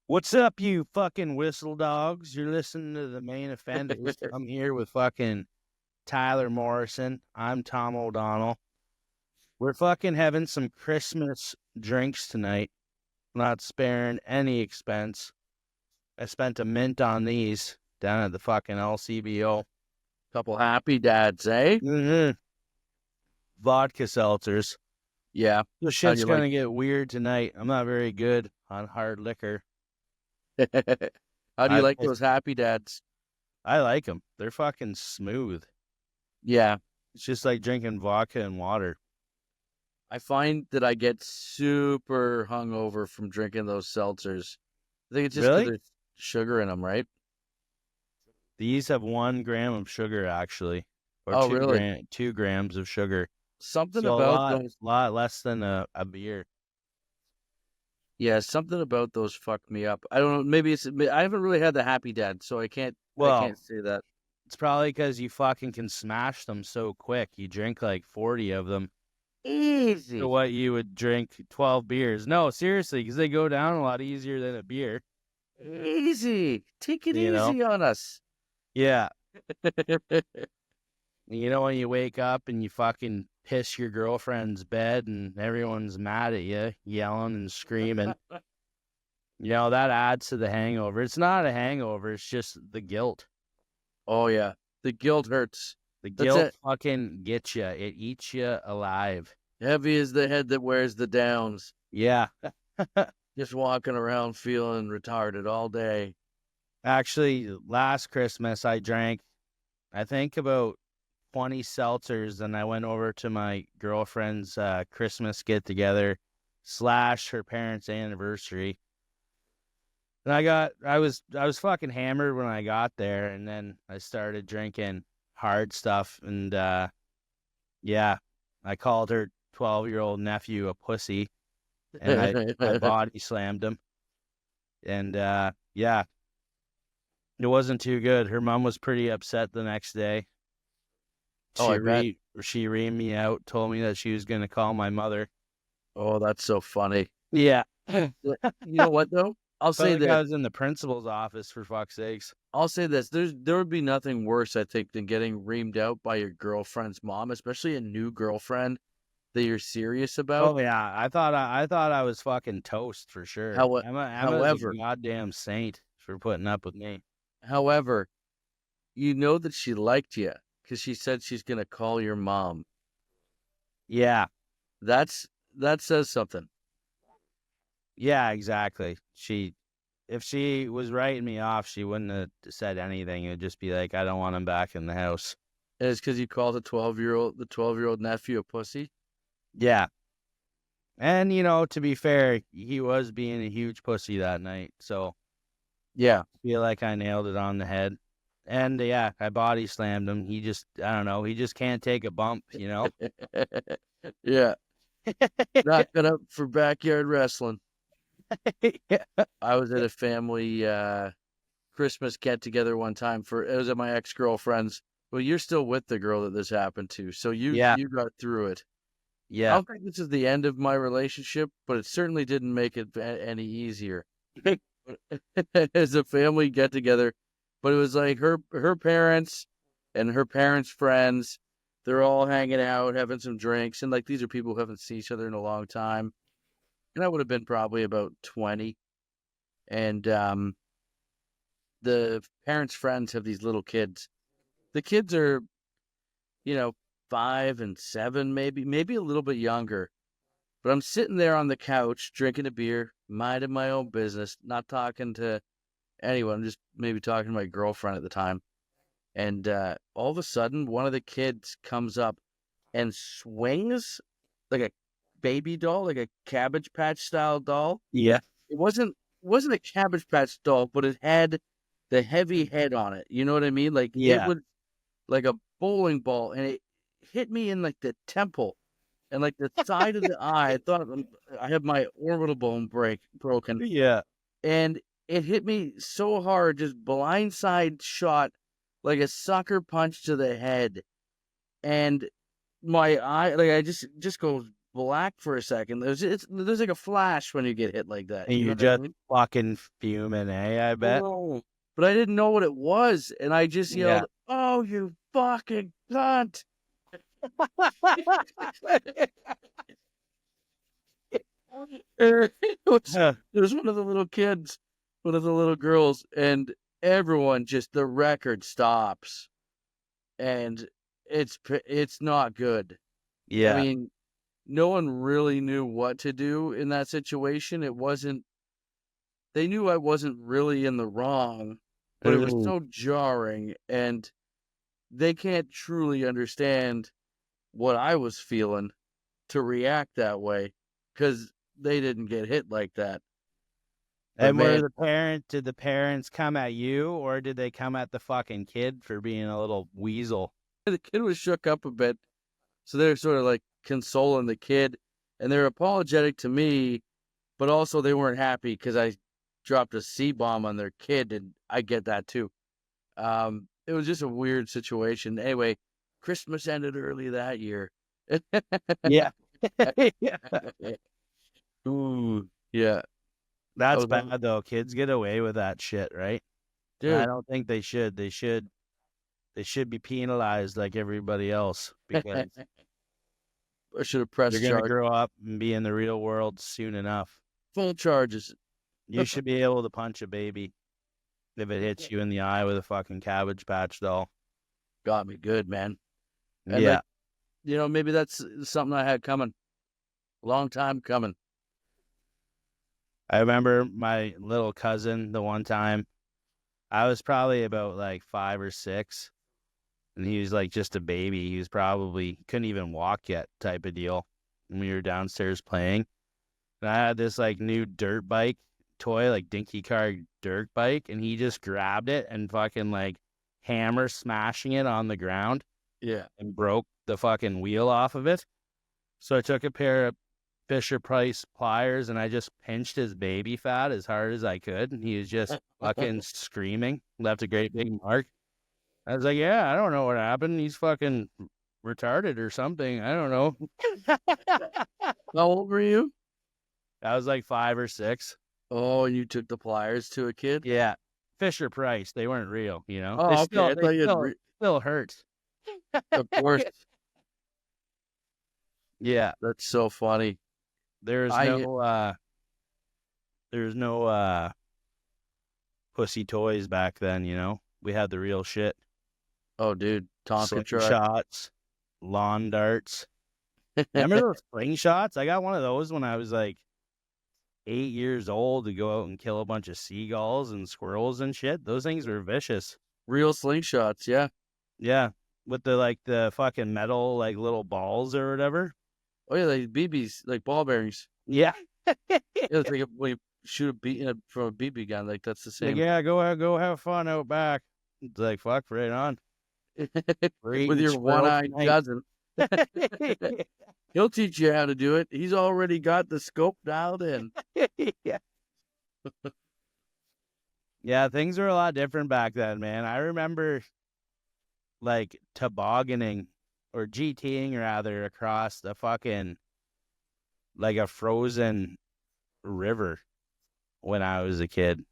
What's up, you fucking whistle dogs? You're listening to the main offenders. I'm here with fucking Tyler Morrison. I'm Tom O'Donnell. We're fucking having some Christmas drinks tonight. Not sparing any expense. I spent a mint on these down at the fucking LCBO. Couple happy dads, eh? Mm-hmm. Vodka seltzers. Yeah. The shit's gonna get weird tonight. I'm not very good on hard liquor. How do you like those happy dads? I like them. They're fucking smooth. Yeah. It's just like drinking vodka and water. I find that I get super hungover from drinking those seltzers. I think it's just because there's sugar in them, right? These have 1 gram of sugar, actually. Or oh, really? 2 grams of sugar. Something So about those. a lot less than a beer. Yeah, something about those fucked me up. I don't know. Maybe I haven't really had the happy dad, so I can't say that. It's probably because you fucking can smash them so quick. You drink like 40 of them. Easy. So what you would drink 12 beers. No, seriously, because they go down a lot easier than a beer. Easy. Take it easy on us. Yeah. You know, when you wake up and you fucking piss your girlfriend's bed and everyone's mad at you, yelling and screaming. You know, that adds to the hangover. It's not a hangover. It's just the guilt. Oh, yeah. The guilt hurts. The guilt fucking gets you. It eats you alive. Heavy is the head that wears the downs. Yeah. Just walking around feeling retarded all day. Actually, last Christmas, I drank, I think, about 20 seltzers, and I went over to my girlfriend's Christmas get-together / her parents' anniversary. And I was fucking hammered when I got there, and then I started drinking hard stuff, and yeah, I called her 12-year-old nephew a pussy, and I body slammed him, and yeah, it wasn't too good. Her mom was pretty upset the next day. She reamed me out, told me that she was going to call my mother. Oh, that's so funny. Yeah. You know what, though? I'll say that I was in the principal's office, for fuck's sakes. I'll say this. There would be nothing worse, I think, than getting reamed out by your girlfriend's mom, especially a new girlfriend that you're serious about. Oh, yeah. I thought I was fucking toast for sure. However, a goddamn saint for putting up with me. However, you know that she liked you because she said she's going to call your mom. Yeah. That says something. Yeah, exactly. If she was writing me off, she wouldn't have said anything. It would just be like, I don't want him back in the house. And it's because you called the 12-year-old nephew a pussy? Yeah. And, you know, to be fair, he was being a huge pussy that night. So, yeah. I feel like I nailed it on the head. And, yeah, I body slammed him. He just, I don't know, he just can't take a bump, you know? Yeah. Not good up for backyard wrestling. Yeah. I was at a family Christmas get-together one time. It was at my ex-girlfriend's. Well, you're still with the girl that this happened to, so you got through it. Yeah. I don't think this is the end of my relationship, but it certainly didn't make it any easier. As a family get-together, but it was like her parents and her parents' friends. They're all hanging out, having some drinks, and like these are people who haven't seen each other in a long time. And I would have been probably about 20. And the parents' friends have these little kids. The kids are, 5 and 7, maybe a little bit younger. But I'm sitting there on the couch, drinking a beer, minding my own business, not talking to anyone, just maybe talking to my girlfriend at the time. And all of a sudden, one of the kids comes up and swings like a baby doll, like a Cabbage Patch style doll. Yeah. It wasn't a Cabbage Patch doll, but it had the heavy head on it. You know what I mean? Like it was like a bowling ball, and it hit me in like the temple and like the side of the eye. I thought I had my orbital bone broken. Yeah. And it hit me so hard, just blindside shot like a sucker punch to the head. And my eye, like I just goes black for a second. There's like a flash when you get hit like that. And You know you're what I just mean? fucking fuming, I bet. Oh, but I didn't know what it was, and I just Yeah. yelled, "Oh, you fucking cunt!" It was one of the little kids, one of the little girls, and everyone just the record stops, and it's not good. I Yeah. mean, no one really knew what to do in that situation. They knew I wasn't really in the wrong, but it was Ooh. so jarring, and they can't truly understand what I was feeling to react that way because they didn't get hit like that. But And man, did the parents come at you or did they come at the fucking kid for being a little weasel? the kid was shook up a bit, so they're sort of like consoling the kid, and they're apologetic to me, but also they weren't happy because I dropped a C-bomb on their kid, and I get that too. It was just a weird situation. Anyway, Christmas ended early that year. Yeah. Yeah. Ooh, yeah. That's Oh, that, bad though. Kids get away with that shit, right? And I dude, don't think they should. They should be penalized like everybody else because I should have you're pressed gonna charge. grow up and be in the real world soon enough. Full charges. You should be able to punch a baby if it hits you in the eye with a fucking Cabbage Patch doll. Got me good, man. And Yeah. like, maybe that's something I had coming. Long time coming. I remember my little cousin the one time. I was probably about like 5 or 6, and he was like just a baby. He was probably couldn't even walk yet, type of deal. And we were downstairs playing, and I had this like new dirt bike toy, like dinky car dirt bike, and he just grabbed it and fucking like hammer smashing it on the ground Yeah. and broke the fucking wheel off of it. So I took a pair of Fisher Price pliers and I just pinched his baby fat as hard as I could, and he was just fucking screaming, left a great big mark. I was like, yeah, I don't know what happened. He's fucking retarded or something. I don't know. How old were you? I was like 5 or 6. Oh, and you took the pliers to a kid? Yeah. Fisher Price. They weren't real, you know? Oh, okay. I They thought you had still hurt. of course. Yeah. That's so funny. There's I no pussy toys back then, you know? We had the real shit. Oh, dude, Tonka truck. Slingshots, lawn darts. Remember those slingshots? I got one of those when I was like 8 years old to go out and kill a bunch of seagulls and squirrels and shit. Those things were vicious. Real slingshots, yeah. Yeah. With the fucking metal like little balls or whatever. Oh yeah, like BBs, like ball bearings. Yeah. It's like when you shoot from a BB gun, like that's the Like, same. yeah, go have fun out back. It's like, fuck, right on. With your one-eyed cousin. He'll teach you how to do it. He's already got the scope dialed in. Yeah. Yeah, things were a lot different back then, man. I remember like tobogganing or GTing rather across the fucking like a frozen river when I was a kid.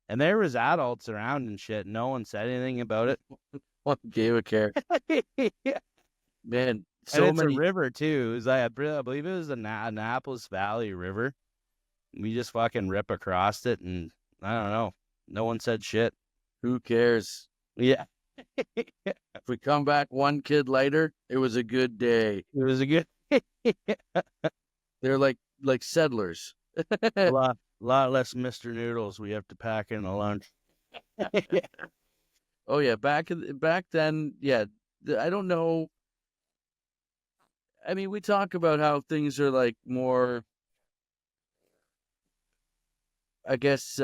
And there was adults around and shit. No one said anything about it. What gave a care? Yeah. Man, And it's a river too. It was like, I believe it was the Annapolis Valley River. We just fucking rip across it, and I don't know. No one said shit. Who cares? Yeah. If we come back one kid later, it was a good day. It was a good They're like settlers. a lot less Mr. Noodles we have to pack in a lunch. Oh yeah, back then, yeah. I don't know. I mean, we talk about how things are like more, I guess,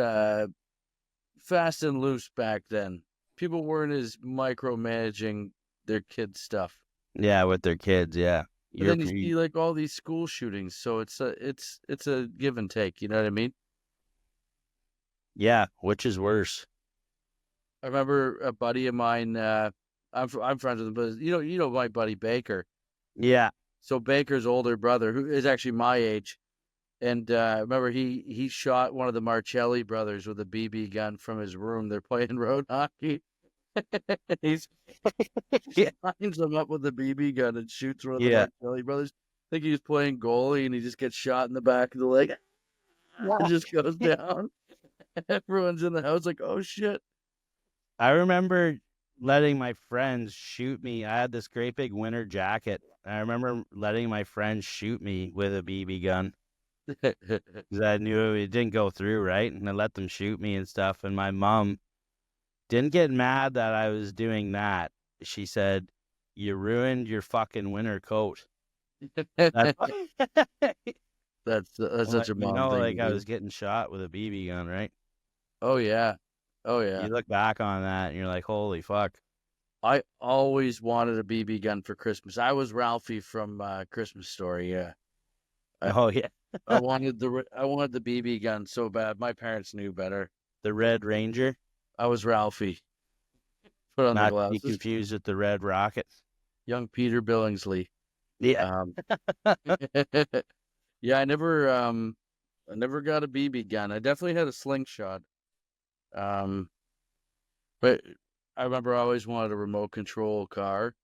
fast and loose back then. People weren't as micromanaging their kids' stuff. Yeah, with their kids, yeah. But then you see like all these school shootings, so it's a give and take. You know what I mean? Yeah, which is worse? I remember a buddy of mine. I'm friends with him, but you know my buddy Baker. Yeah. So Baker's older brother, who is actually my age, and remember he shot one of the Marcelli brothers with a BB gun from his room. They're playing road hockey. He lines them up with a BB gun and shoots one of the Yeah. Marcelli brothers. I think he was playing goalie, and he just gets shot in the back of the leg. It just goes down. Everyone's in the house like, oh shit. I remember letting my friends shoot me. I had this great big winter jacket. I remember letting my friends shoot me with a BB gun because I knew it didn't go through, right? And I let them shoot me and stuff. And my mom didn't get mad that I was doing that. She said, "You ruined your fucking winter coat." That's That's such a mom thing like to I do. was getting shot with a BB gun, right? Oh yeah. Oh yeah. You look back on that and you're like, holy fuck. I always wanted a BB gun for Christmas. I was Ralphie from Christmas Story. Yeah. Oh yeah. I wanted the BB gun so bad. My parents knew better. The Red Ranger. I was Ralphie. Put on the Not to be glasses. confused with the Red Rocket. Young Peter Billingsley. Yeah. Yeah, I never got a BB gun. I definitely had a slingshot. But I remember I always wanted a remote control car.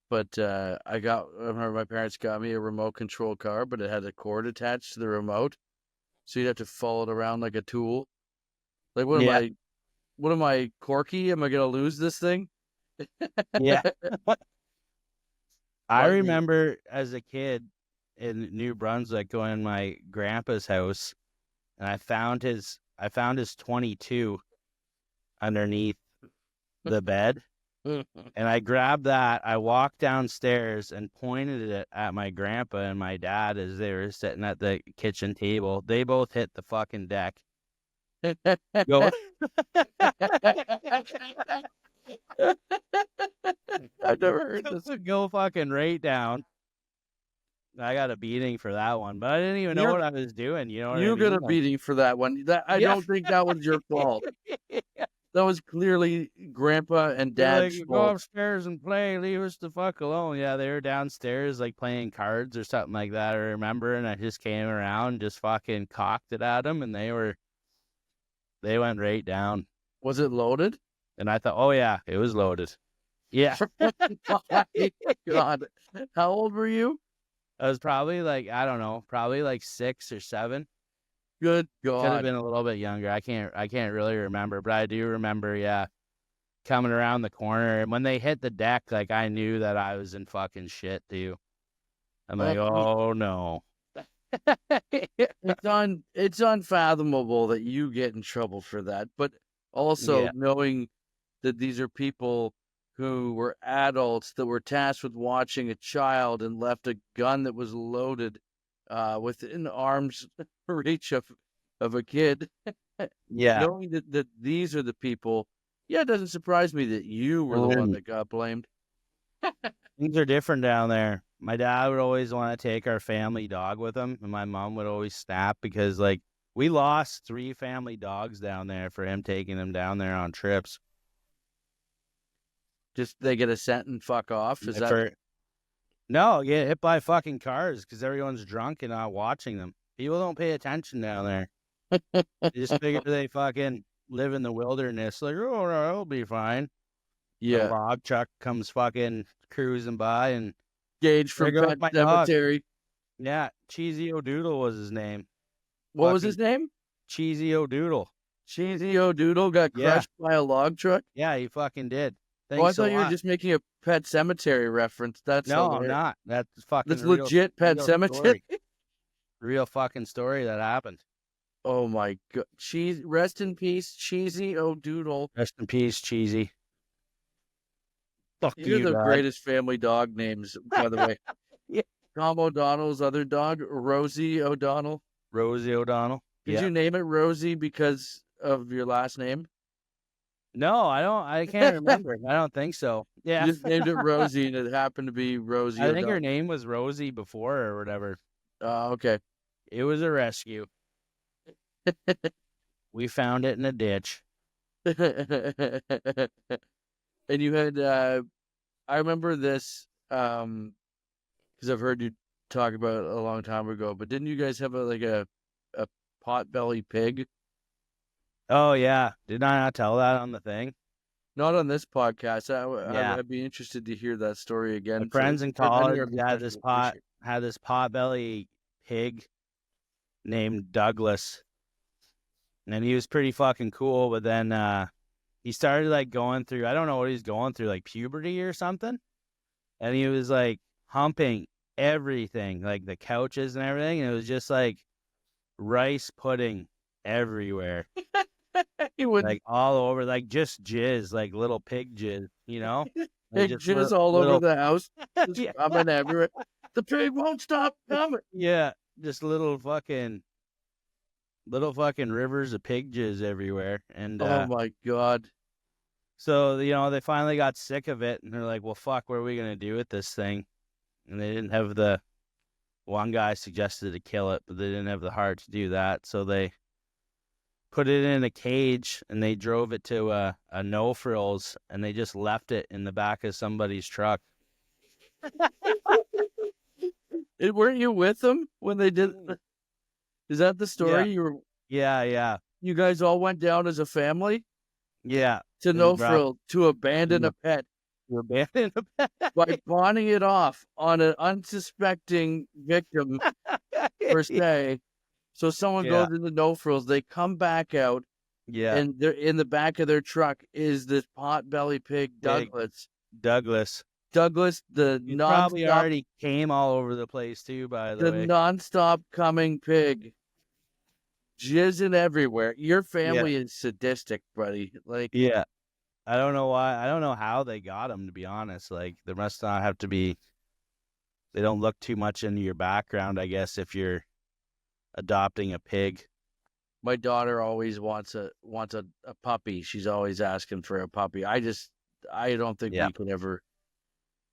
But I remember my parents got me a remote control car, but it had a cord attached to the remote. So you'd have to follow it around like a tool. Like, what am I, Corky? Am I going to lose this thing? Yeah. I Lightning. remember as a kid in New Brunswick going to my grandpa's house, and I found his 22 underneath the bed. And I grabbed that. I walked downstairs and pointed it at my grandpa and my dad as they were sitting at the kitchen table. They both hit the fucking deck. Go. I've never heard this. Go fucking right down. I got a beating for that one, but I didn't even know what I was doing. You know what I mean? You got a beating for that one. I don't think that was your fault. That was clearly Grandpa and Dad's Go fault. upstairs and play. Leave us the fuck alone. Yeah, they were downstairs like playing cards or something like that. I remember, and I just came around, and just fucking cocked it at them, and they went right down. Was it loaded? And I thought, oh yeah, it was loaded. Yeah. God, how old were you? I was probably like, I don't know, probably like 6 or 7. Good God. Could have been a little bit younger. I can't really remember, but I do remember, yeah, coming around the corner. And when they hit the deck, like I knew that I was in fucking shit too. I'm like, oh no. It's unfathomable that you get in trouble for that, but also knowing that these are people who were adults that were tasked with watching a child and left a gun that was loaded within arm's reach of a kid. Yeah. Knowing that these are the people, it doesn't surprise me that you were the one that got blamed. Things are different down there. My dad would always want to take our family dog with him, and my mom would always snap because, like, we lost 3 family dogs down there for him taking them down there on trips. Just they get a scent and fuck off? Is that... No, get hit by fucking cars because everyone's drunk and not watching them. People don't pay attention down there. They just figure they fucking live in the wilderness. Like, oh, no, it'll be fine. Yeah. The log truck comes fucking cruising by and Gage from Pet Sematary. Yeah, Cheesy O'Doodle was his name. What was his name? Cheesy O'Doodle. Cheesy O'Doodle got crushed by a log truck? Yeah, he fucking did. I thought you were just making a Pet Cemetery reference. That's no, hilarious. I'm not. That's fucking That's legit Pet Cemetery. Real fucking story that happened. Oh my God! Rest in peace, Cheesy O'Doodle. Rest in peace, Cheesy. Fuck You're the greatest family dog names, by the way. Yeah. Tom O'Donnell's other dog, Rosie O'Donnell. Rosie O'Donnell. Did you name it Rosie because of your last name? No, I don't. I can't remember. I don't think so. Yeah. You just named it Rosie, and it happened to be Rosie I O'Donnell. think her name was Rosie before or whatever. Okay. It was a rescue. We found it in a ditch. And you had, I remember this, because because I've heard you talk about it a long time ago. But didn't you guys have a pot-belly pig? Oh yeah, did I not tell that on the thing? Not on this podcast. Yeah, I'd be interested to hear that story my again friends in for any college of our listeners. had this potbelly pig named Douglas, and he was pretty fucking cool. But then he started like going through, I don't know what he's going through, like puberty or something, and he was like humping everything, like the couches and everything, and it was just like rice pudding everywhere. He would Like all over, like just jizz, like little pig jizz, like pig just jizz all over little, the house, just yeah, coming everywhere. The pig won't stop coming. yeah, just little fucking rivers of pig jizz everywhere. And Oh my God. so they finally got sick of it, and they're like, "Well, fuck, what are we gonna do with this thing?" And they didn't have the one guy suggested to kill it, but they didn't have the heart to do that, so they put it in a cage and they drove it to a no frills, and they just left it in the back of somebody's truck. Weren't you with them when they did? Is that the story? Yeah. You guys all went down as a family Yeah. to No Frill to abandon a pet We're abandoned a pet. by pawning it off on an unsuspecting victim, per se. So someone goes into No Frills, they come back out, Yeah. and they're in the back of their truck is this pot-belly pig, Douglas. Douglas, the You nonstop, probably already came all over the place too, by the way. nonstop coming pig, jizzing everywhere. Your family is sadistic, buddy. Like, Yeah. I don't know why. I don't know how they got him, to be honest. Like, there must not have to be. They don't look too much into your background, I guess, if you're adopting a pig. my daughter always wants a puppy. She's always asking for a puppy. I don't think we could ever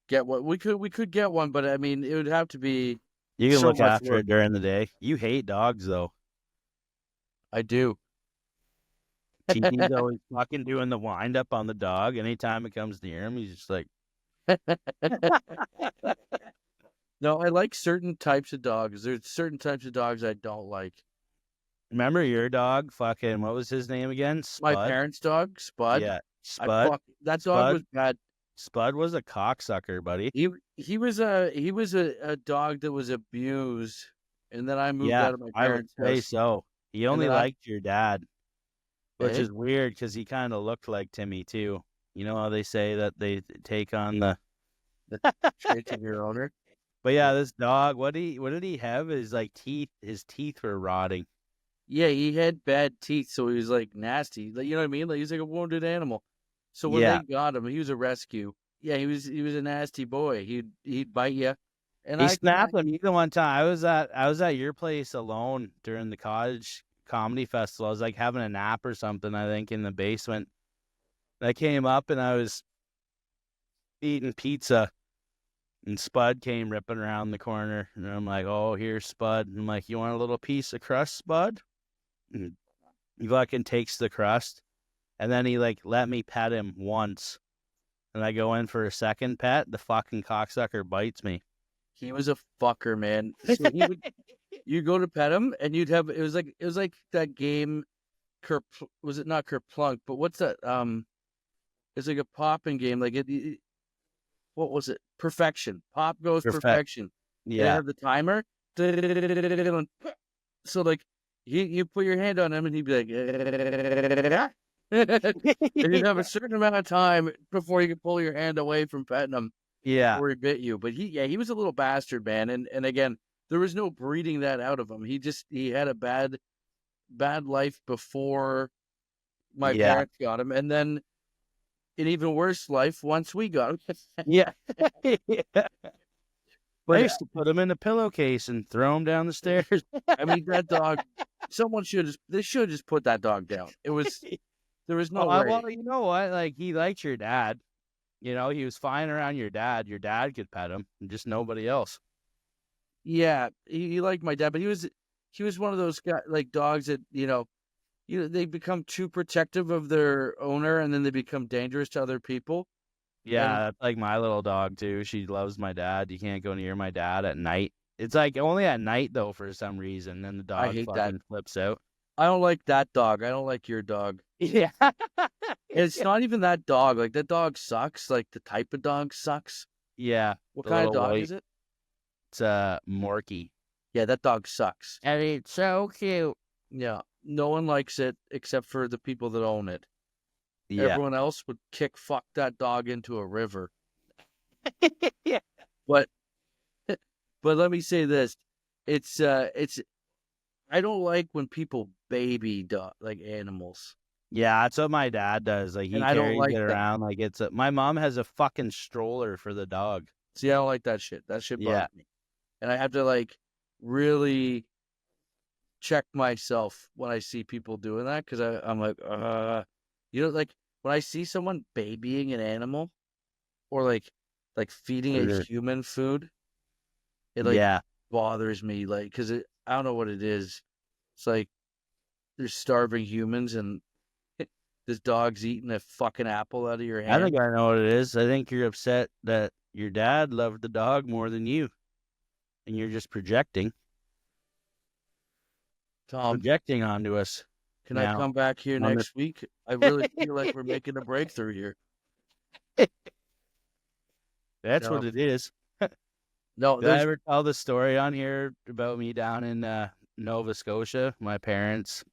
get one. We could get one, but I mean, it would have to be. You can so look much after work. it during the day. You hate dogs, though. I do. TT's always fucking doing the wind up on the dog. Anytime it comes near him, he's just like, No, I like certain types of dogs. There's certain types of dogs I don't like. remember your dog? Fucking, what was his name again? My Spud? parents' dog, Spud. Yeah, Spud. That dog was bad. Spud was a cocksucker, buddy. He was a dog that was abused, and then I moved out of my parents' I would say house. so. He only liked your dad, which Eh? is weird because he kind of looked like Timmy too. You know how they say that they take on the traits of your owner. But yeah, this dog, what did he have? His teeth were rotting. Yeah, he had bad teeth, so he was like nasty. Like, you know what I mean? Like, he was like a wounded animal. So when they got him, he was a rescue. Yeah, he was a nasty boy. He'd bite you. And he snapped him even one time. I was at your place alone during the college comedy festival. I was like having a nap or something, I think, in the basement. And I came up and I was eating pizza, and Spud came ripping around the corner, and I'm like, "Oh, here's Spud." And I'm like, "You want a little piece of crust, Spud?" And he fucking takes the crust, and then he like let me pet him once, and I go in for a second pet. The fucking cocksucker bites me. He was a fucker, man. So you go to pet him, and you'd have it was like that game. Was it not Kerplunk? But what's that? It's like a popping game. Like what was it? Perfection. Pop goes perfection. Yeah. They have the timer. So like you put your hand on him and he'd be like, and you'd have a certain amount of time before you could pull your hand away from petting him. Yeah. Before he bit you. But he was a little bastard, man. And again, there was no breeding that out of him. He had a bad life before my parents got him, and then an even worse life once we got him. Yeah. But I used to put him in a pillowcase and throw him down the stairs. I mean, that dog. They should just put that dog down. There was no way. Well, you know what? Like, he liked your dad. You know, he was flying around your dad. Your dad could pet him, and just nobody else. Yeah, he liked my dad, but he was one of those guys, like dogs that they become too protective of their owner, and then they become dangerous to other people. Yeah, that's like my little dog too. She loves my dad. You can't go near my dad at night. It's like only at night though for some reason. Then the I dog hate that. fucking flips out. I don't like that dog. I don't like your dog. Yeah. It's not even that dog. Like, that dog sucks. Like, the type of dog sucks. Yeah. What The kind of little dog white. is it? It's Morky. Yeah, that dog sucks. And it's so cute. Yeah, no one likes it except for the people that own it. Yeah. Everyone else would fuck that dog into a river. Yeah. But let me say this. It's I don't like when people baby like animals. Yeah, that's what my dad does. Like he And I don't carries like it that. around like it's a. My mom has a fucking stroller for the dog. See, I don't like that shit. That shit Yeah. bugs me. And I have to like really check myself when I see people doing that, because I'm like, like when I see someone babying an animal or like feeding a Sure. human food, it like Yeah. bothers me, like, because I don't know what it is. It's like there's starving humans and this dog's eating a fucking apple out of your I hand. think I know what it is. I think you're upset that your dad loved the dog more than you, and you're just projecting Tom, onto us. can I now. come back here on the- next week? I really feel like we're making a breakthrough here. That's No. what it is. No, Did I ever tell the story on here about me down in Nova Scotia? My parents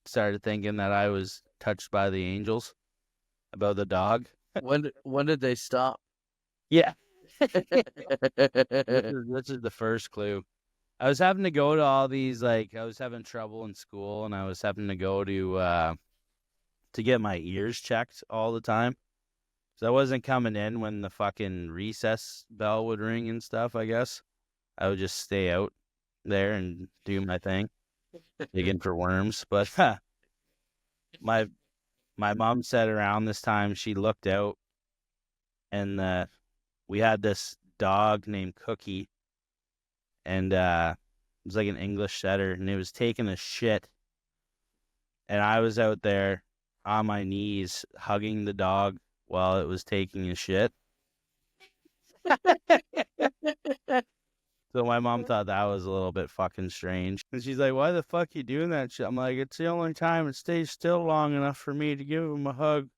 started thinking that I was touched by the angels about the dog. when did they stop? Yeah. This is the first clue. I was having to go to all these, like, I was having trouble in school, and I was having to go to get my ears checked all the time. So I wasn't coming in when the fucking recess bell would ring and stuff, I guess. I would just stay out there and do my thing, digging for worms. But my mom said around this time she looked out, and we had this dog named Cookie, and it was like an English setter, and it was taking a shit. And I was out there on my knees hugging the dog while it was taking a shit. So my mom thought that was a little bit fucking strange. And she's like, why the fuck you doing that shit? I'm like, it's the only time it stays still long enough for me to give him a hug.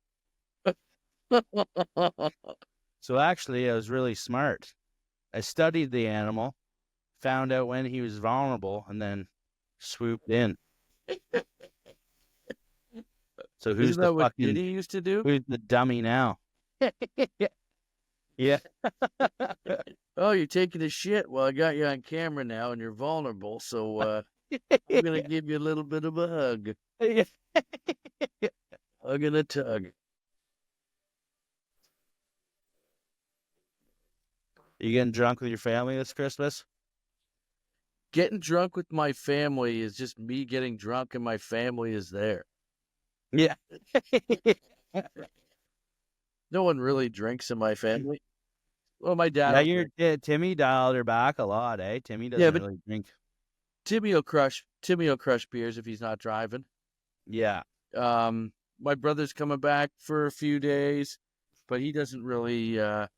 So actually, I was really smart. I studied the animal, found out when he was vulnerable, and then swooped in. So who's Isn't the that what fucking Diddy used to do? who's the dummy now? Yeah. Oh, you're taking a shit. Well, I got you on camera now, and you're vulnerable, so I'm gonna give you a little bit of a hug. Hug and a tug. You getting drunk with your family this Christmas? Getting drunk with my family is just me getting drunk, and my family is there. Yeah. No one really drinks in my family. Well, my dad. Yeah, Timmy dialed her back a lot, eh? Timmy doesn't but really drink. Timmy will crush beers if he's not driving. Yeah. My brother's coming back for a few days, but he doesn't really. I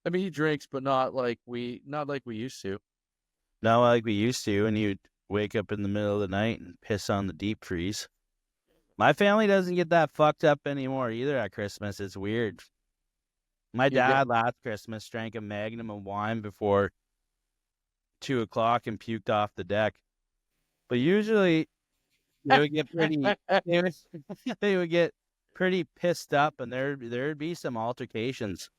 mean, he drinks, but not like we used to. Not like we used to, and you'd wake up in the middle of the night and piss on the deep freeze. My family doesn't get that fucked up anymore either at Christmas. It's weird. My dad last Christmas drank a magnum of wine before 2 o'clock and puked off the deck. But usually they would get pretty they would get pretty pissed up, and there'd be some altercations.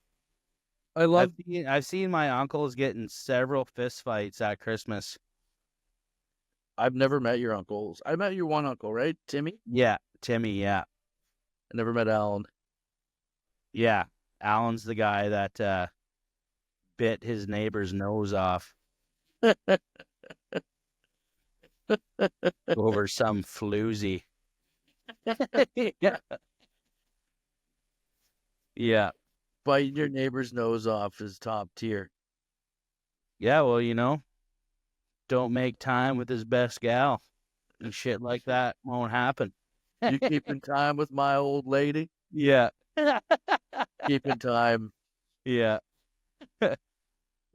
I've seen my uncles get in several fist fights at Christmas. I've never met your uncles. I met your one uncle, right, Timmy? Yeah, Timmy. Yeah, I never met Alan. Yeah, Alan's the guy that bit his neighbor's nose off over some floozy. Yeah. Biting your neighbor's nose off is top tier. Yeah, well, don't make time with his best gal. And shit like that won't happen. You keeping time with my old lady? Yeah. keeping time. Yeah.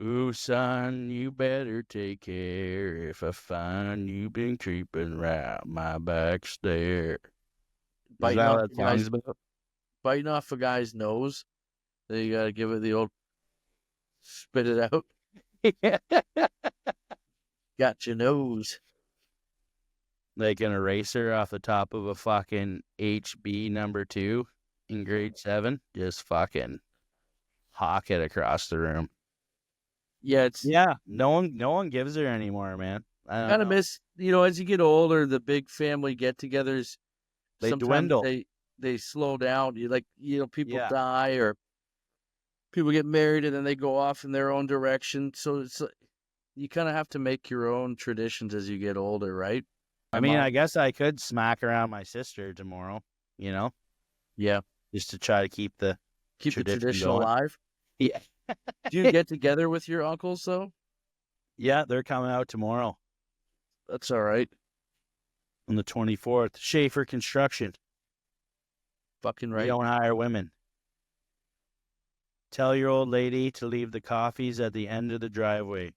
Ooh, son, you better take care if I find you been creeping round my back stair. Is Biting that off what a that song's about? biting off a guy's nose. Then you gotta give it the old spit it out. Yeah. Got your nose. Like an eraser off the top of a fucking HB #2 in grade 7. Just fucking hawk it across the room. Yeah, it's Yeah, no one gives her anymore, man. I don't kind of know. miss, as you get older, the big family get-togethers, They sometimes dwindle. they slow down. People Yeah. die or people get married and then they go off in their own direction. So you kind of have to make your own traditions as you get older, right? I mean, I guess I could smack around my sister tomorrow, Yeah, just to try to keep the keep the tradition tradition going. alive. Yeah. Do you get together with your uncles though? Yeah, they're coming out tomorrow That's all right. on the 24th. Schaefer Construction. Fucking We right. don't hire women. Tell your old lady to leave the coffees at the end of the driveway.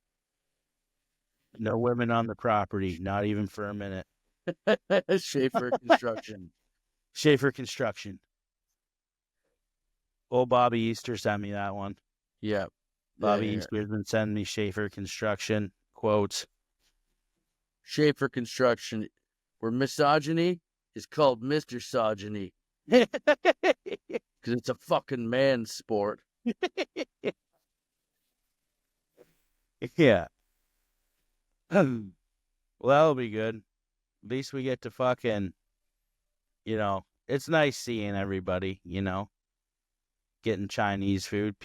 No women on the property, not even for a minute. Schaefer Construction. Schaefer Construction. Old Bobby Easter sent me that one. Yeah. Bobby Yeah. Easter's been sending me Schaefer Construction quotes. Schaefer Construction, where misogyny is called Mr. Sogyny. Because it's a fucking man's sport. Yeah. Well, that'll be good. At least we get to fucking, it's nice seeing everybody, getting Chinese food.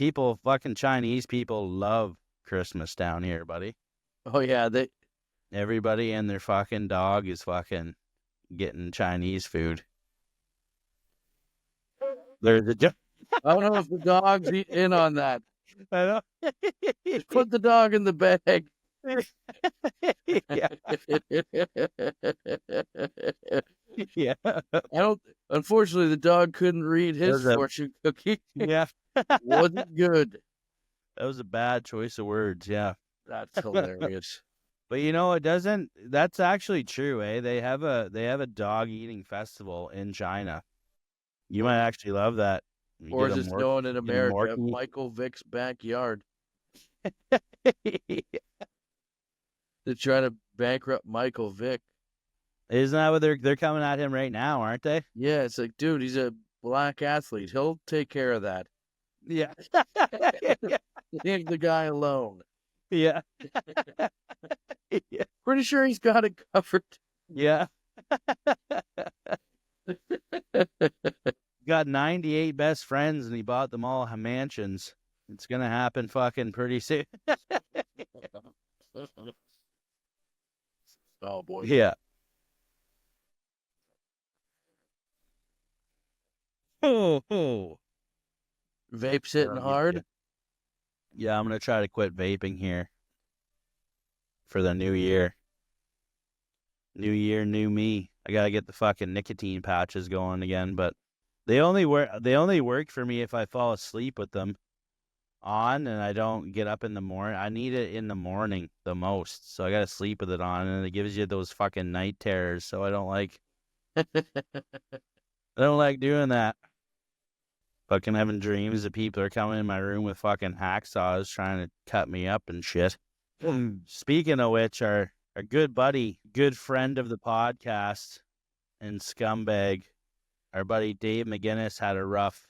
Fucking Chinese people love Christmas down here, buddy. Oh, yeah. Everybody and their fucking dog is fucking getting Chinese food. There's a I don't know if the dog's in on that. I know. Just put the dog in the bag. Yeah. Yeah. Unfortunately, the dog couldn't read his fortune cookie. Yeah. Wasn't good. That was a bad choice of words. Yeah. That's hilarious. But it doesn't. That's actually true, eh? They have a dog eating festival in China. You might actually love that. Or is it known in America, Michael Vick's backyard? They're trying to bankrupt Michael Vick. Isn't that what they're coming at him right now, aren't they? Yeah, it's like, dude, he's a black athlete. He'll take care of that. Yeah. Leave the guy alone. Yeah. Yeah. Pretty sure he's got it covered. Yeah. Got 98 best friends and he bought them all mansions. It's gonna happen fucking pretty soon. Oh boy. Yeah. Oh. Vape's hitting hard. Yeah, I'm gonna try to quit vaping here for the new year. New year, new me. I gotta get the fucking nicotine patches going again, but they only work for me if I fall asleep with them on and I don't get up in the morning. I need it in the morning the most, so I gotta sleep with it on, and it gives you those fucking night terrors. So I don't like doing that. Fucking having dreams that people are coming in my room with fucking hacksaws trying to cut me up and shit. Speaking of which, our good buddy, good friend of the podcast and scumbag, our buddy Dave McGinnis had a rough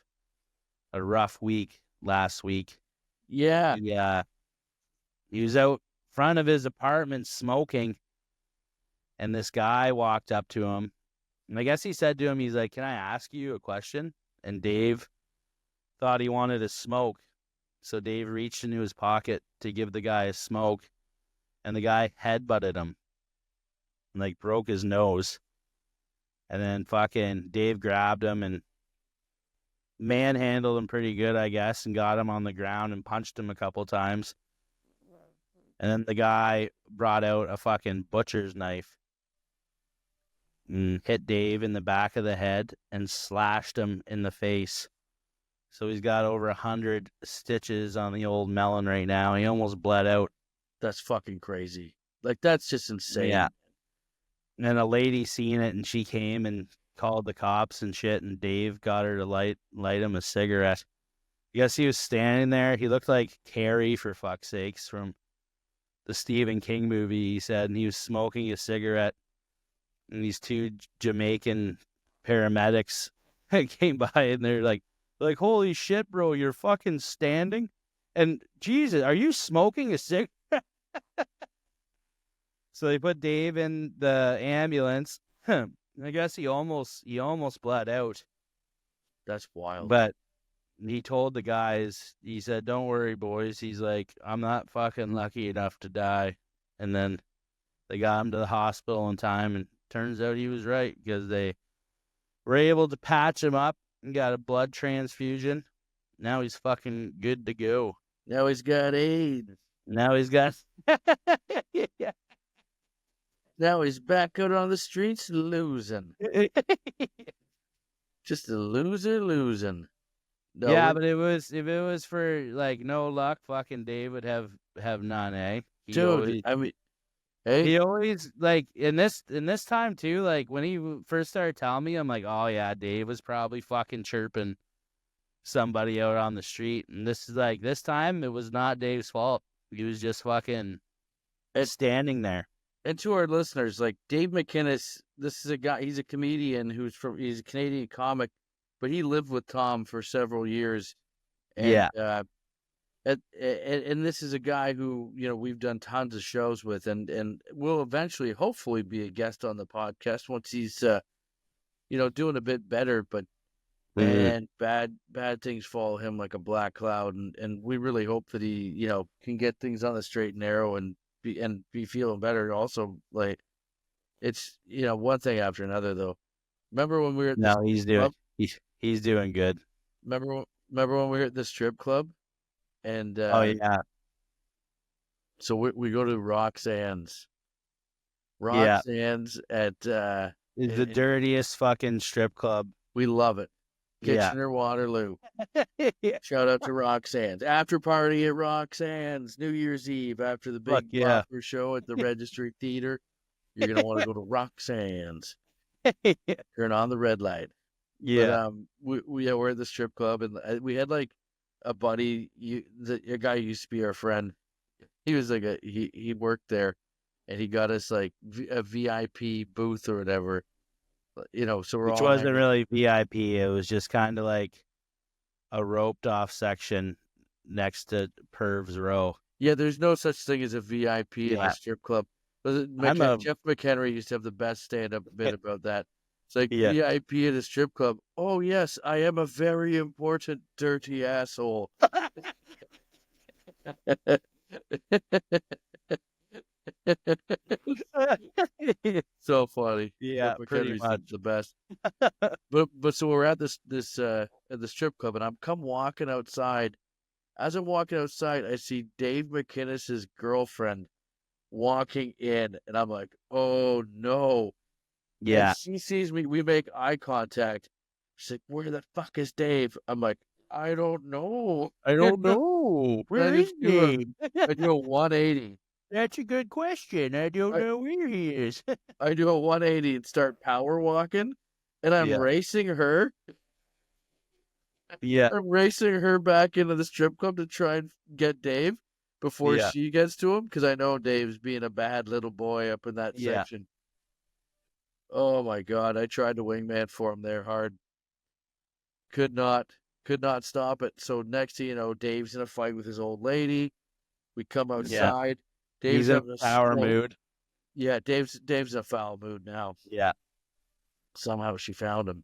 week last week. Yeah. Yeah. He was out front of his apartment smoking, and this guy walked up to him. And I guess he said to him, he's like, "Can I ask you a question?" And Dave thought he wanted a smoke. So Dave reached into his pocket to give the guy a smoke, and the guy headbutted him and broke his nose. And then fucking Dave grabbed him and manhandled him pretty good, I guess, and got him on the ground and punched him a couple times. And then the guy brought out a fucking butcher's knife and hit Dave in the back of the head and slashed him in the face So he's got over 100 stitches on the old melon right now. He almost bled out. That's fucking crazy. Like, that's just insane. Yeah. And a lady seen it, and she came and called the cops and shit, and Dave got her to light him a cigarette. I guess he was standing there. He looked like Carrie, for fuck's sakes, from the Stephen King movie, he said, and he was smoking a cigarette. And these two Jamaican paramedics came by, and they're like, holy shit, bro, you're fucking standing? And Jesus, are you smoking a cigarette? So they put Dave in the ambulance. I guess he almost bled out. That's wild. But he told the guys, he said, don't worry, boys. He's like, I'm not fucking lucky enough to die. And then they got him to the hospital in time, and turns out he was right, because they were able to patch him up and got a blood transfusion. Now he's fucking good to go. Now he's got AIDS. Now he's got... yeah. Now he's back out on the streets losing. Just a loser losing. No, yeah, but if it was for like no luck, fucking Dave would have none, eh? Dude, I mean, hey, he always, like, in this time too, like when he first started telling me, I'm like, oh yeah, Dave was probably fucking chirping somebody out on the street. And this time it was not Dave's fault. He was just fucking standing there. And to our listeners, like, Dave McInnes, this is a guy, he's a comedian he's a Canadian comic, but he lived with Tom for several years. And, yeah. And this is a guy who, you know, we've done tons of shows with, and will eventually, hopefully, be a guest on the podcast once he's, you know, doing a bit better. But man, bad things follow him like a black cloud, and we really hope that he, you know, can get things on the straight and narrow and be feeling better. Also, like, it's, you know, one thing after another though. Remember when we were at he's doing he's doing good. Remember when we were at the strip club? And oh yeah. So we go to Roxanne's. Yeah. At It's the dirtiest fucking strip club. We love it. Yeah. Kitchener-Waterloo. Yeah. Shout out to Roxanne's. After party at Roxanne's, New Year's Eve, after the big bopper show at the Registry Theater. You're going to want to go to Roxanne's. Turn on the red light. Yeah. But we're at the strip club, and we had like a buddy, a guy who used to be our friend. He was like he worked there, and he got us like a VIP booth or whatever. You know, so which wasn't really VIP. It was just kind of like a roped off section next to Perv's Row. Yeah, there's no such thing as a VIP in a strip club. But Jeff McHenry used to have the best stand-up bit about that. It's like, VIP at a strip club. Oh, yes, I am a very important, dirty asshole. So funny. Yeah, pretty much the best. But so we're at this at the strip club, and I'm walking outside. As I'm walking outside, I see Dave McInnes' girlfriend walking in, and I'm like, oh no. Yeah. And she sees me, we make eye contact. She's like, where the fuck is Dave? I'm like, I don't know. Where is Dave? I do a 180. That's a good question. I don't know where he is. I do a 180 and start power walking, and I'm racing her. Yeah. I'm racing her back into the strip club to try and get Dave before she gets to him, because I know Dave's being a bad little boy up in that section. Oh my God, I tried to wingman for him there hard. Could not stop it. So next thing you know, Dave's in a fight with his old lady. We come outside. Dave's in a sour mood. Yeah, Dave's in a foul mood now. Yeah. Somehow she found him.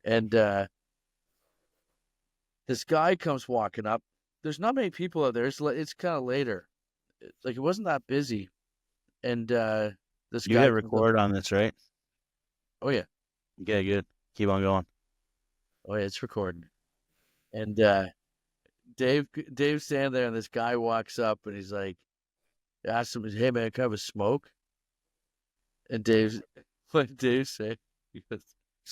And this guy comes walking up. There's not many people out there. It's kind of later. Like, it wasn't that busy. And this guy... You hit record on this, right? Oh, yeah. Okay, good. Keep on going. Oh, yeah, it's recording. And Dave's standing there, and this guy walks up, and he's like, asks him, hey, man, can I have a smoke? And what did Dave say? He's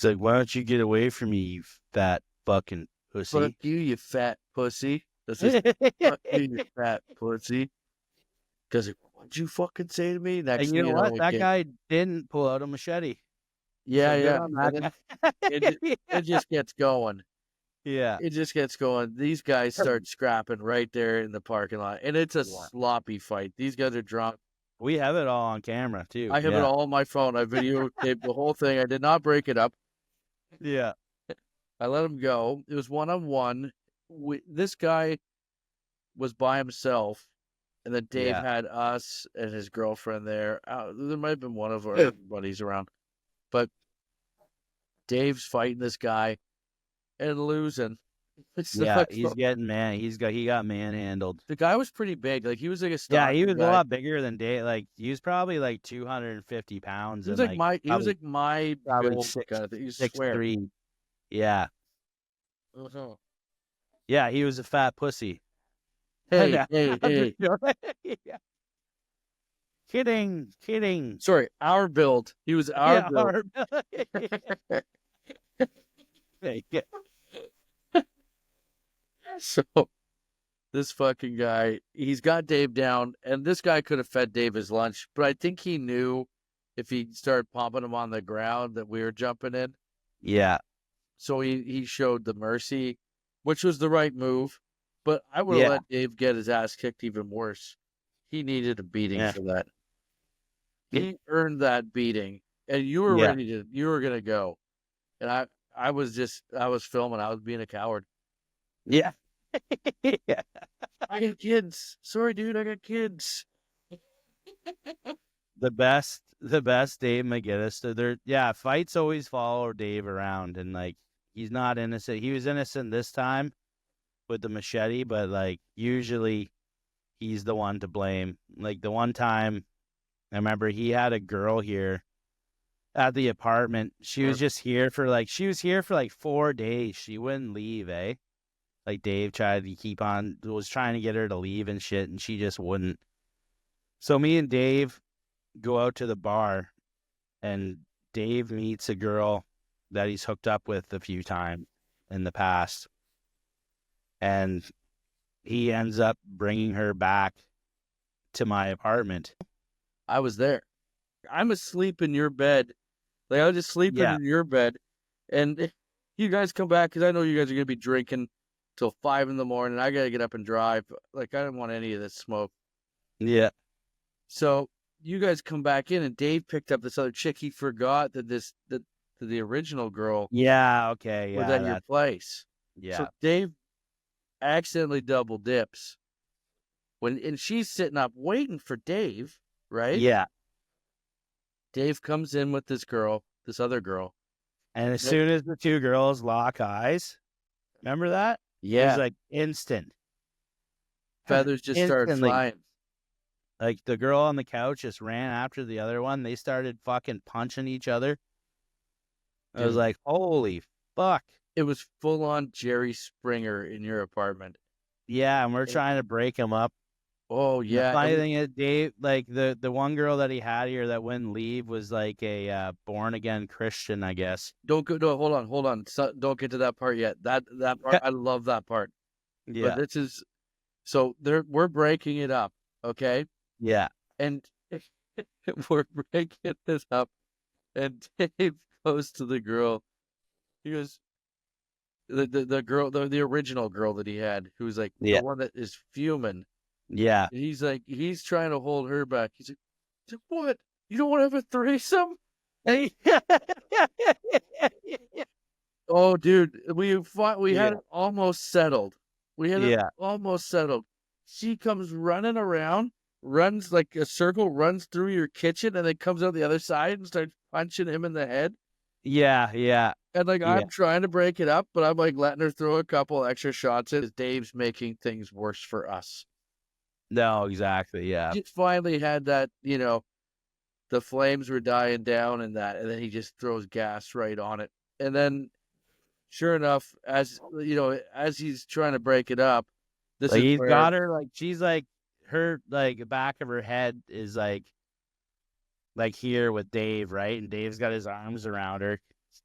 like, why don't you get away from me, you fat fucking pussy. you fat pussy. That's just fuck you fat pussy. Because what'd you fucking say to me? Next And thing you know you what? know, That guy didn't pull out a machete. yeah, So good yeah. on And that then guy. it just gets going. Yeah. It just gets going. These guys start scrapping right there in the parking lot, and it's a sloppy fight. These guys are drunk. We have it all on camera too. I have it all on my phone. I videotaped the whole thing. I did not break it up. Yeah. I let him go. It was 1-on-1. This guy was by himself, and then Dave Yeah. had us and his girlfriend there. There might have been one of our buddies around, but Dave's fighting this guy and losing. So Yeah. He's getting man. He got manhandled. the guy was pretty big. Like he was like a Yeah, he stocky was a guy. lot bigger than Dave. Like he was probably like 250 pounds. He was and like my probably build six kind of thing. He was six square. 3. Yeah. Uh-huh. Yeah, he was a fat pussy. Hey, I'm hey, hey. Yeah. Kidding. Sorry, our build. He was our build. Yeah. So this fucking guy, he's got Dave down, and this guy could have fed Dave his lunch, but I think he knew if he started pumping him on the ground that we were jumping in. Yeah. So he showed the mercy, which was the right move. But I would have Yeah. let Dave get his ass kicked even worse. He needed a beating Yeah. for that. He earned that beating, and you were Yeah. you were gonna go, and I was filming. I was being a coward. Yeah. Yeah. I got kids. Sorry, dude. I got kids. The best Dave McGinnis. Fights always follow Dave around, and like he's not innocent. He was innocent this time with the machete, but like usually he's the one to blame. Like the one time I remember he had a girl here at the apartment. She was here for like 4 days. She wouldn't leave, eh? Like Dave was trying to get her to leave and shit, and she just wouldn't. So me and Dave go out to the bar, and Dave meets a girl that he's hooked up with a few times in the past, and he ends up bringing her back to my apartment. I was there. I'm asleep in your bed. Like I was just sleeping in your bed, and you guys come back because I know you guys are gonna be drinking till 5 in the morning. I gotta get up and drive. Like I didn't want any of this smoke. Yeah. So you guys come back in, and Dave picked up this other chick. He forgot that the original girl Yeah. Okay. was Yeah. at your place. Yeah. So Dave accidentally double dips and she's sitting up waiting for Dave, right? Yeah. Dave comes in with this other girl. And as soon as the two girls lock eyes, remember that? Yeah. It was like instant. Feathers just started flying. Like the girl on the couch just ran after the other one. They started fucking punching each other. I was like, holy fuck. It was full on Jerry Springer in your apartment. Yeah, and we're trying to break him up. Oh yeah. The funny thing is, Dave, like the one girl that he had here that wouldn't leave was like a born again Christian, I guess. Hold on. So, don't get to that part yet. That part, I love that part. Yeah. But we're breaking it up, okay? Yeah. And we're breaking this up, and Dave goes to the girl. He goes, the girl, the original girl that he had, who's like the one that is fuming. Yeah. He's like, he's trying to hold her back. He's like, what? You don't want to have a threesome? Oh, dude, we had it almost settled. We had it almost settled. She comes running around, runs like a circle, runs through your kitchen, and then comes out the other side and starts punching him in the head. Yeah, yeah. And like I'm trying to break it up, but I'm like letting her throw a couple extra shots in. Dave's making things worse for us. No, exactly. Yeah. He finally had that, the flames were dying down and then he just throws gas right on it. And then sure enough, as he's trying to break it up, he's got her, like she's like her, like back of her head is like here with Dave, right? And Dave's got his arms around her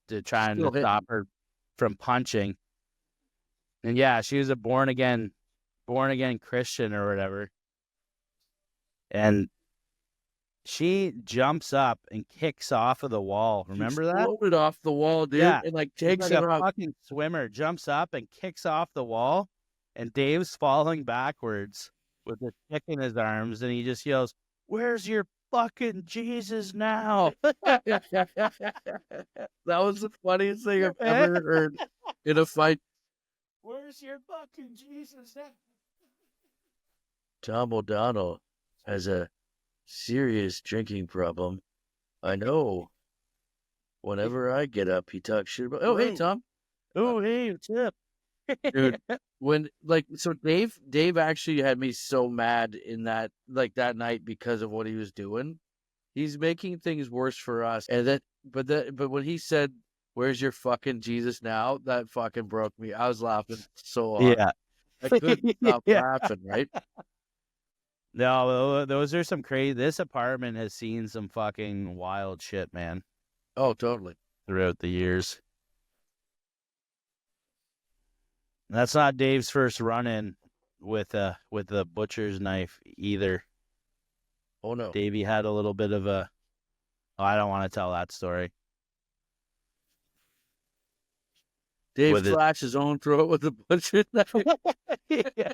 to try and stop her from punching. And yeah, she was a born again Christian or whatever. And she jumps up and kicks off of the wall. She Remember that? exploded off the wall, dude, Yeah. and like She's takes like it a off. fucking swimmer, jumps up and kicks off the wall. And Dave's falling backwards with the stick in his arms. And he just yells, "Where's your fucking Jesus now?" That was the funniest thing I've ever heard in a fight. Where's your fucking Jesus now? Tom O'Donnell has a serious drinking problem. I know. Whenever I get up, he talks shit about. Oh, hey, Tom. Oh, hey, what's up? Dude, so Dave actually had me so mad in that night because of what he was doing. He's making things worse for us. And but when he said, "Where's your fucking Jesus now?" that fucking broke me. I was laughing so hard. Yeah. I couldn't stop Yeah. laughing, right? No, those are some crazy. This apartment has seen some fucking wild shit, man, Oh, totally. throughout the years. And that's not Dave's first run-in with a butcher's knife either. Oh no. Davey had a little bit of a. Oh, I don't want to tell that story. Dave With his- slashed his own throat with a butcher knife. Yeah.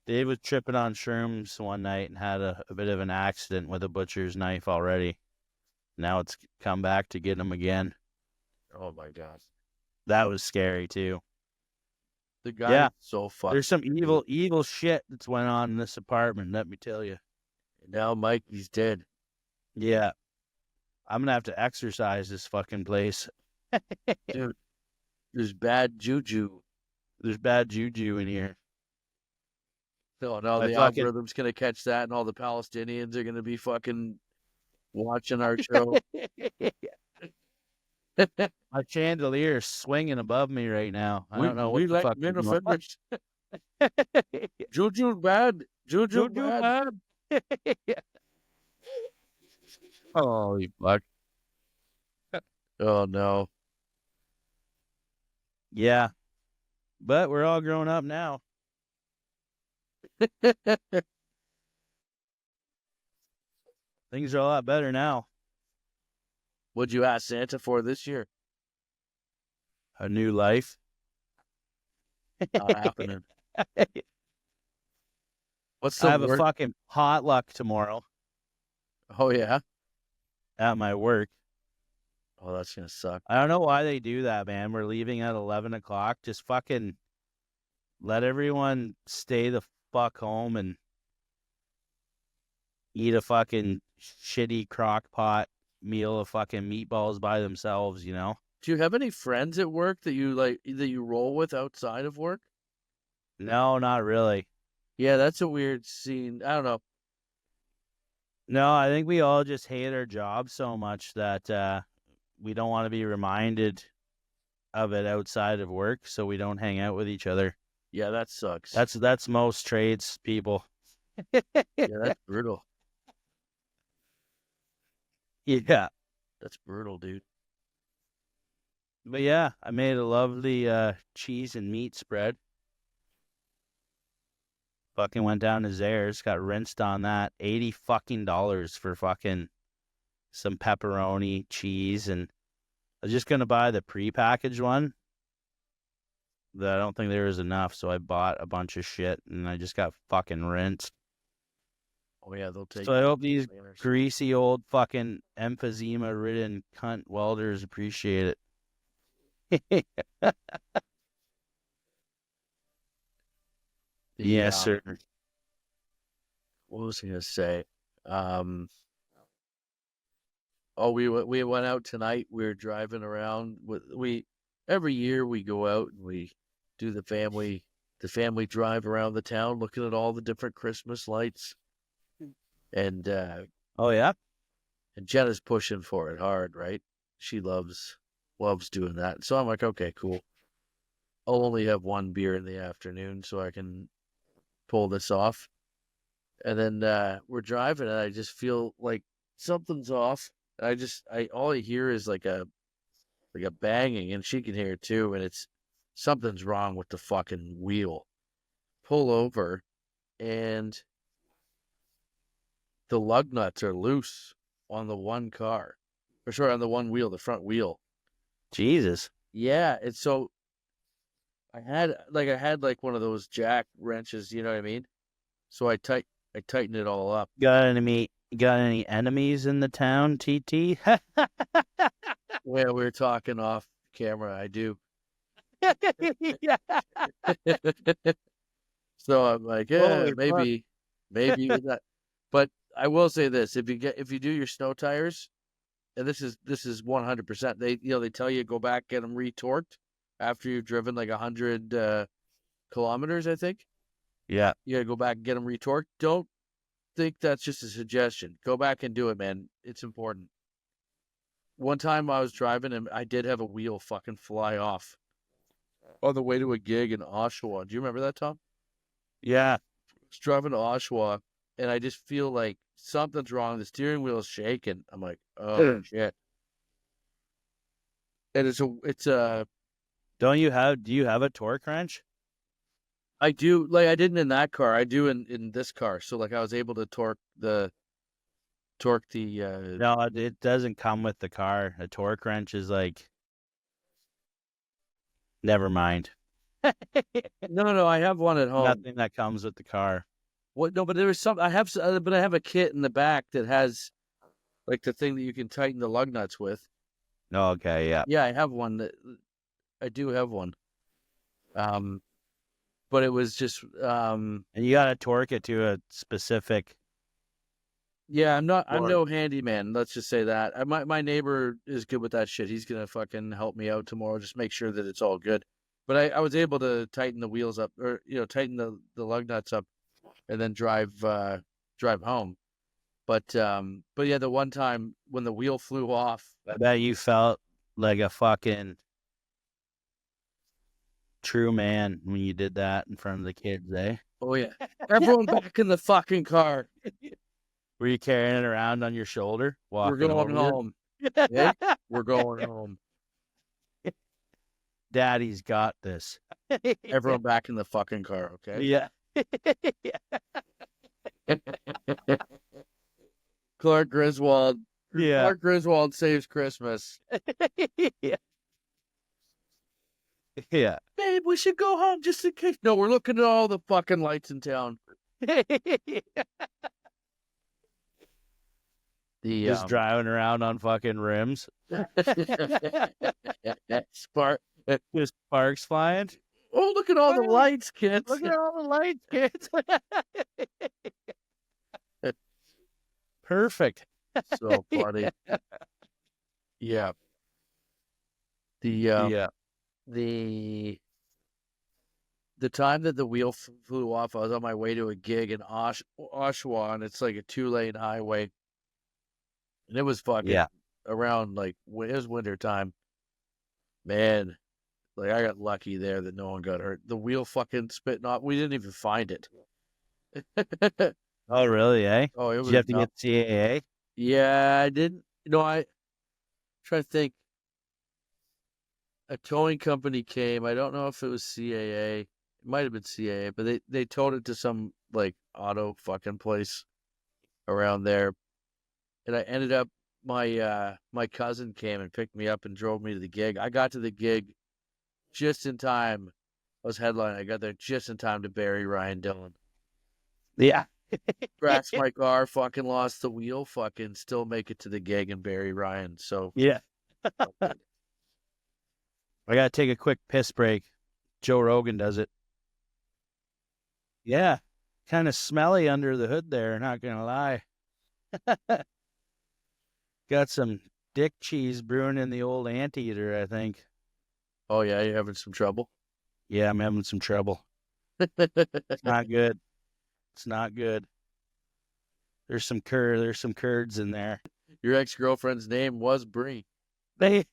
Dave was tripping on shrooms one night and had a bit of an accident with a butcher's knife already. Now it's come back to get him again. Oh my gosh. That was scary too. The guy Yeah. is so fucked. There's some evil shit that's went on in this apartment, let me tell you. Now Mikey's dead. Yeah. I'm gonna have to exercise this fucking place. Dude, there's bad juju. There's bad juju in here. Oh no, the algorithm's gonna catch that, and all the Palestinians are gonna be fucking watching our show. My chandelier is swinging above me right now. I don't know what we the like fuck. men offenders. Juju bad. Juju bad. Holy fuck. Oh no. Yeah. But we're all grown up now. Things are a lot better now. What'd you ask Santa for this year? A new life. Not happening. What's I the have word? a fucking potluck tomorrow Oh yeah. at my work. Oh, that's gonna suck. I don't know why they do that, man. We're leaving at 11 o'clock. Just fucking let everyone stay the fuck home and eat a fucking shitty crock pot meal of fucking meatballs by themselves, you know? Do you have any friends at work that you roll with outside of work? No, not really. Yeah, that's a weird scene. I don't know. No, I think we all just hate our job so much that we don't want to be reminded of it outside of work, so we don't hang out with each other. Yeah, that sucks. That's most trades people. Yeah, that's brutal. Yeah. That's brutal, dude. But yeah, I made a lovely cheese and meat spread. Fucking went down to Zare's, got rinsed on that. $80 fucking for fucking some pepperoni, cheese, and I was just gonna buy the prepackaged one. That I don't think there was enough, so I bought a bunch of shit and I just got fucking rinsed. Oh yeah, they'll take. So I hope these containers. greasy old fucking emphysema-ridden cunt welders appreciate it. Yes, sir. What was I gonna say? Oh, we went out tonight. We were driving around. Every year we go out and we do the family drive around the town, looking at all the different Christmas lights. And Oh yeah. and Jenna's pushing for it hard, right? She loves doing that. So I'm like, okay, cool. I'll only have one beer in the afternoon so I can pull this off. And then we're driving and I just feel like something's off. All I hear is like a banging, and she can hear it too, and it's something's wrong with the fucking wheel. Pull over, and the lug nuts are loose on the one car. Or sorry, on the one wheel, the front wheel. Jesus. Yeah, and so I had like one of those jack wrenches, you know what I mean? So I tightened it all up. Got any enemies in the town, TT? Well, we were talking off camera, I do. Yeah. So I'm like, yeah, Holy fuck. maybe with that. But I will say this: if you do your snow tires, and this is 100%, they tell you go back, get them retorqued after you've driven like 100 kilometers, I think. Yeah. You gotta go back and get them retorqued. Don't think that's just a suggestion. Go back and do it, man. It's important. One time I was driving and I did have a wheel fucking fly off on the way to a gig in Oshawa. Do you remember that, Tom? Yeah. I was driving to Oshawa and I just feel like something's wrong. The steering wheel is shaking. I'm like, oh shit. And it's a Do you have a torque wrench? I do, like, I didn't in that car. I do in this car. So like I was able to torque the No, it doesn't come with the car. A torque wrench is like, never mind. No, I have one at home. Nothing that comes with the car. What? No, but there was some. I have a kit in the back that has like the thing that you can tighten the lug nuts with. Oh, okay, yeah. Yeah, I have one. I do have one. But it was just And you gotta torque it to a specific. yeah. I'm torque. no handyman. Let's just say that. My neighbor is good with that shit. He's gonna fucking help me out tomorrow. Just make sure that it's all good. But I was able to tighten the wheels up, or tighten the lug nuts up, and then drive home. But yeah, the one time when the wheel flew off, I bet you felt like a fucking true man when you did that in front of the kids, eh? oh yeah, everyone back in the fucking car. Were you carrying it around on your shoulder? We're Walking going over home. Okay? We're going home. Daddy's got this. Everyone back in the fucking car, okay? Yeah. Clark Griswold. Yeah. Clark Griswold saves Christmas. Yeah. Yeah. Babe, we should go home just in case. No, we're looking at all the fucking lights in town. Just driving around on fucking rims. Spark. Just sparks flying. Oh, look at all the lights, kids. Look at all the lights, kids. Perfect. So funny. Yeah. The time that the wheel flew off, I was on my way to a gig in Oshawa, and it's like a 2-lane highway. And it was fucking around like it was winter time. Man, like I got lucky there that no one got hurt. The wheel fucking spitting off. We didn't even find it. Oh, really, eh? Oh, it Did was. you have to get CAA? Yeah, I didn't. I try to think. A towing company came. I don't know if it was CAA. It might have been CAA, but they towed it to some like auto fucking place around there. And I ended up my cousin came and picked me up and drove me to the gig. I got to the gig just in time. I was headlining. I got there just in time to bury Ryan Dillon. Yeah. Crashed my car, fucking lost the wheel, fucking still make it to the gig and bury Ryan. So yeah. I gotta take a quick piss break. Joe Rogan does it. Yeah. Kind of smelly under the hood there, not gonna lie. Got some dick cheese brewing in the old anteater, I think. Oh yeah, you're having some trouble? Yeah, I'm having some trouble. It's not good. It's not good. There's some curds in there. Your ex-girlfriend's name was Brie. Yeah,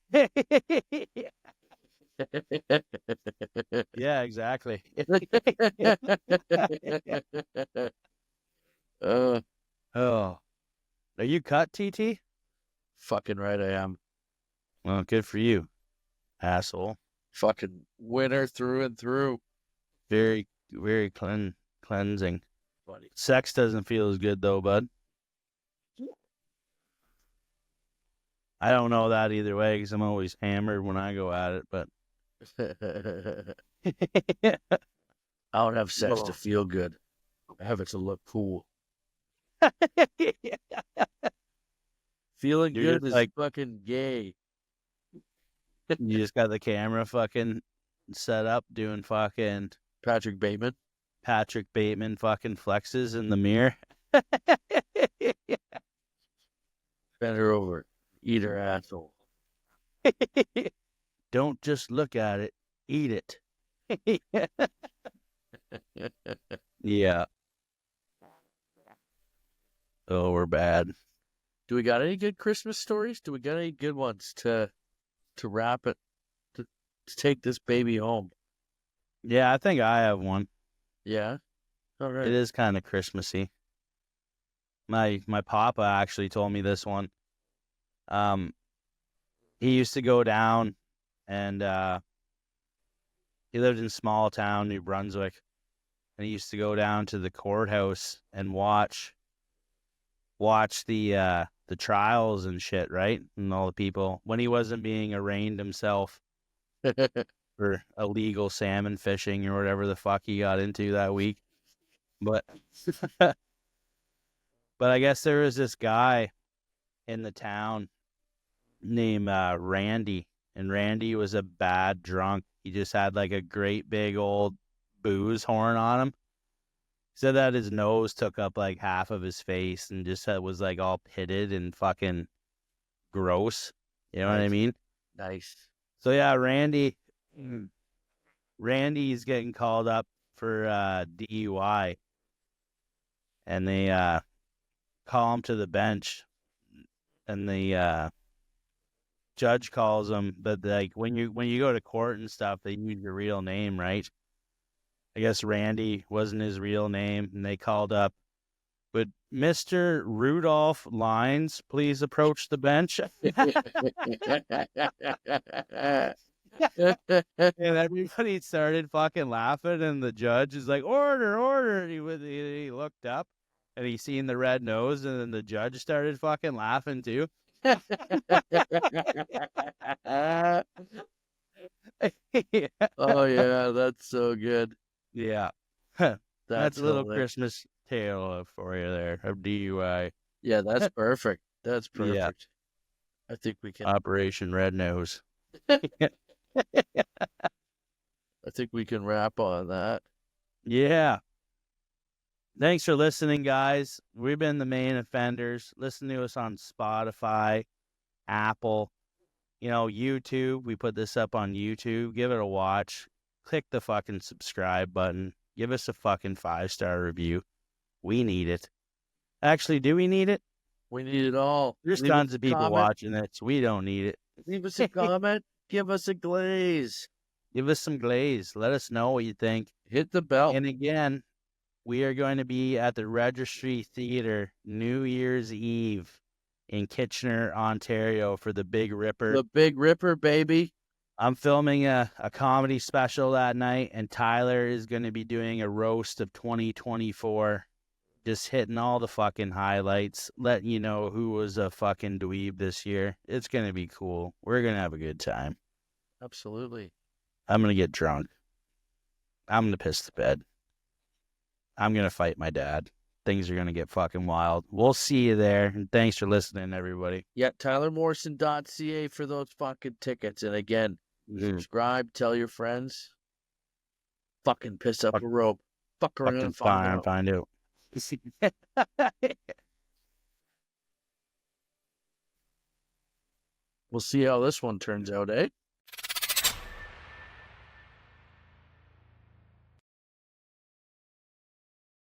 exactly. Oh, Are you cut, TT? fucking right I am. Well, good for you, asshole. Fucking winner through and through. Very, very cleansing. Buddy. Sex doesn't feel as good though, bud. I don't know that either way because I'm always hammered when I go at it, but I don't have sex to feel good. I have it to look cool. Feeling You're good just is like- fucking gay. you just got the camera fucking set up doing fucking Patrick Bateman. Patrick Bateman fucking flexes in the mirror. Bend her over. Eat her asshole. Don't just look at it, eat it. Yeah. Oh, we're bad. Do we got any good Christmas stories? Do we got any good ones to wrap it, to take this baby home? Yeah, I think I have one. Yeah? All right. It is kind of Christmassy. My papa actually told me this one. He used to go down and he lived in small town, New Brunswick, and he used to go down to the courthouse and watch the trials and shit, right? And all the people when he wasn't being arraigned himself for illegal salmon fishing or whatever the fuck he got into that week. But but I guess there was this guy in the town named Randy, and Randy was a bad drunk. He just had like a great big old booze horn on him. He said that his nose took up like half of his face and just was like all pitted and fucking gross. You know what I mean? Nice. So yeah, Randy's getting called up for DUI, and they call him to the bench, and the judge calls him, but like when you go to court and stuff, they use your real name, right? I guess Randy wasn't his real name, and they called up, would Mr. Rudolph Lines please approach the bench? And everybody started fucking laughing, and the judge is like, order, order. And he looked up, and he seen the red nose, and then the judge started fucking laughing too. Yeah. Oh yeah, that's so good. Yeah. That's a little Christmas tale for you there of DUI. Yeah, that's perfect. That's perfect. Yeah. I think we can Operation Red Nose. I think we can wrap on that. Yeah. Thanks for listening, guys. We've been the main offenders. Listen to us on Spotify, Apple, YouTube. We put this up on YouTube. Give it a watch. Click the fucking subscribe button. Give us a fucking 5-star review. We need it. Actually, do we need it? We need it all. There's Leave tons us of a people comment. watching it, so we don't need it. Leave us a comment. Give us a glaze. Give us some glaze. Let us know what you think. Hit the bell. And again, we are going to be at the Registry Theatre New Year's Eve in Kitchener, Ontario for the Big Ripper. The Big Ripper, baby. I'm filming a comedy special that night, and Tyler is going to be doing a roast of 2024. Just hitting all the fucking highlights, letting you know who was a fucking dweeb this year. It's going to be cool. We're going to have a good time. Absolutely. I'm going to get drunk. I'm going to piss the bed. I'm going to fight my dad. Things are going to get fucking wild. We'll see you there. And thanks for listening, everybody. Yeah, TylerMorrison.ca for those fucking tickets. And again, subscribe, tell your friends. Fucking piss up a rope. Fuck around and find out. We'll see how this one turns out, eh?